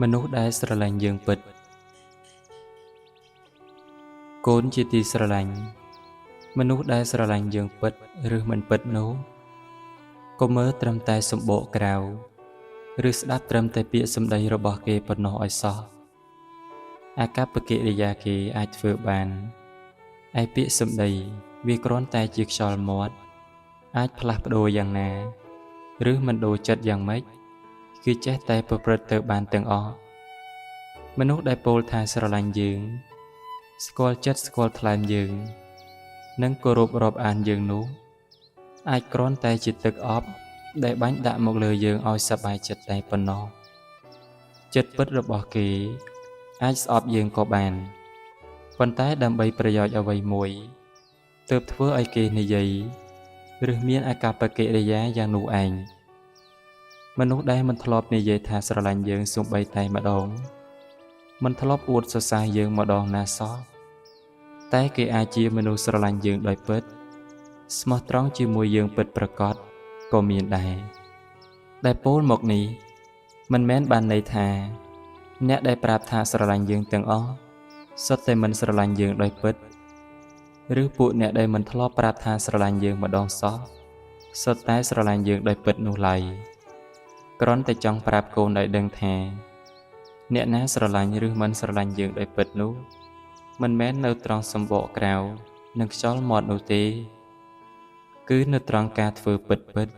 មនុស្សដែលស្រឡាញ់យើងពិតកូនជាទីស្រឡាញ់មនុស្សដែលស្រឡាញ់យើងពិតឬមិនពិតនោះកុំមើលត្រឹមតែសម្បកក្រៅឬស្ដាប់ត្រឹមតែពាក្យសម្ដីរបស់គេប៉ុណ្ណោះឲ្យសោះអាកប្បកិរិយាគេអាចធ្វើបានឯពាក្យសម្ដីវាគ្រាន់តែជាខ្យល់មាត់អាចផ្លាស់ប្ដូរយ៉ាងណាឬមិនដូរចិត្តយ៉ាងម៉េចគឺចេះតែប្រព្រឹត្តទៅបានទាំងអស់មនុស្សដែលពោលថាស្រឡាញ់យើងស្គាល់ចិត្តស្គាល់ថ្លើមយើងនិងគោរពរាប់អានយើងនោះអាចគ្រាន់តែជាទឹកអប់ដែលបាញ់ដាក់មកលើយើងឲ្យសប្បាយចិត្តតែប៉ុណ្ណោះចិត្តពិតរបស់គេអាចស្អប់យើងក៏បានប៉ុន្តែដើម្បីប្រយោជន៍អ្វីមួយទើបធ្វើឲ្យគេនិយាយឬមានអាកប្បកិរិយាយ៉ាងនោះឯងមនុស្សដែលមិនធ្លាប់និយាយថាស្រឡាញ់យើងសូម្បីតែម្ដងមិនធ្លាប់អួតសរសើរយើងម្ដងណាសោះតែគេអាចជាមនុស្សស្រឡាញ់យើងដោយពិតស្មោះត្រង់ជាមួយយើងពិតប្រាកដក៏មានដែរដែលពោលមកនេះមិនមែនបានន័យថាអ្នកដែលប្រាប់ថាស្រឡាញ់យើងទាំងអស់សុទ្ធតែមិនស្រឡាញ់យើងដោយពិតឬពួកអ្នកដែលមិនធ្លាប់ប្រាប់ថាស្រឡាញ់យើងម្ដងសោះសុទ្ធតែស្រឡាញ់យើងដោយពិតនោះឡើយគ្រាន់តែចង់ប្រាប់កូនឲ្យដឹងថាអ្នកណាស្រឡាញ់ឬមិនស្រឡាញ់យើងដោយពិតនោះមិនមែននៅត្រង់សម្បកក្រៅនិងខ្យល់មាត់នោះទេគឺនៅត្រង់ការធ្វើពិត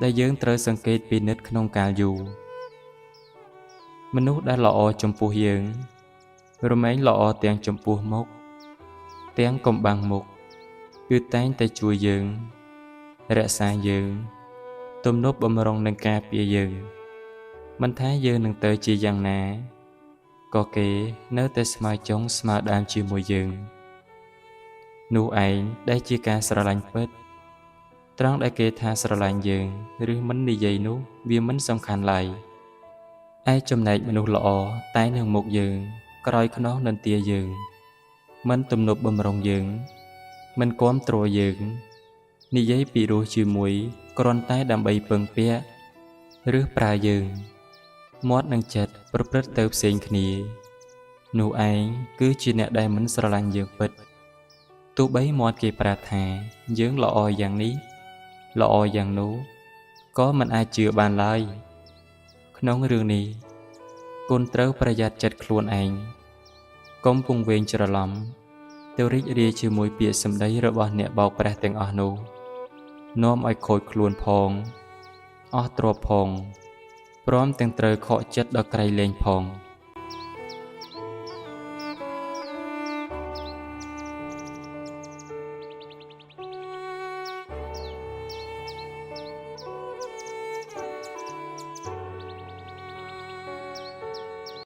ដែលយើងត្រូវសង្កេតពិនិត្យក្នុងកាលយូរមនុស្សដែលល្អចំពោះយើងរមែងល្អទាំងចំពោះមុខទាំងកំបាំងមុខគឺតែងតែជួយយើងរក្សាយើងទំនប់បម្រុងនឹងការពារយើងមិនថាយើងនឹងទៅជាយ៉ាងណាក៏គេនៅតែស្មើចុងស្មើដើមជាមួយយើងនោះឯងដែលជាការស្រឡាញ់ពិតត្រង់ដែលគេថាស្រឡាញ់យើងឬមិននិយាយនោះវាមិនសំខាន់ឡើយឯចំណែកមនុស្សល្អតែនឹងមុខយើងក្រោយខ្នងនន្ទាយើងមិនទំនប់បម្រុងយើងមិនគាំទ្រយើងនិយាយពីរោះជាមួយគ្រាន់តែដើម្បីពឹងពាក់ឬប្រើយើងមាត់និងចិត្តប្រព្រឹត្តទៅផ្សេងគ្នានោះឯងគឺជាអ្នកដែលមិនស្រឡាញ់យើងពិតទោះបីមាត់គេប្រាប់ថាយើងល្អយ៉ាងនេះល្អយ៉ាងនោះក៏មិនអាចជឿបានឡើយក្នុងរឿងនេះកូនត្រូវប្រយ័ត្នចិត្តខ្លួនឯងកុំពង្វេងច្រឡំទៅរីករាយជាមួយពាក្យសម្ដីរបស់អ្នកបោកប្រាស់ទាំងអស់នោះនាំឲ្យខូចខ្លួនផងអស់ទ្រព្យផងព្រមទាំងត្រូវខកចិត្តដល់ក្រៃលែងផង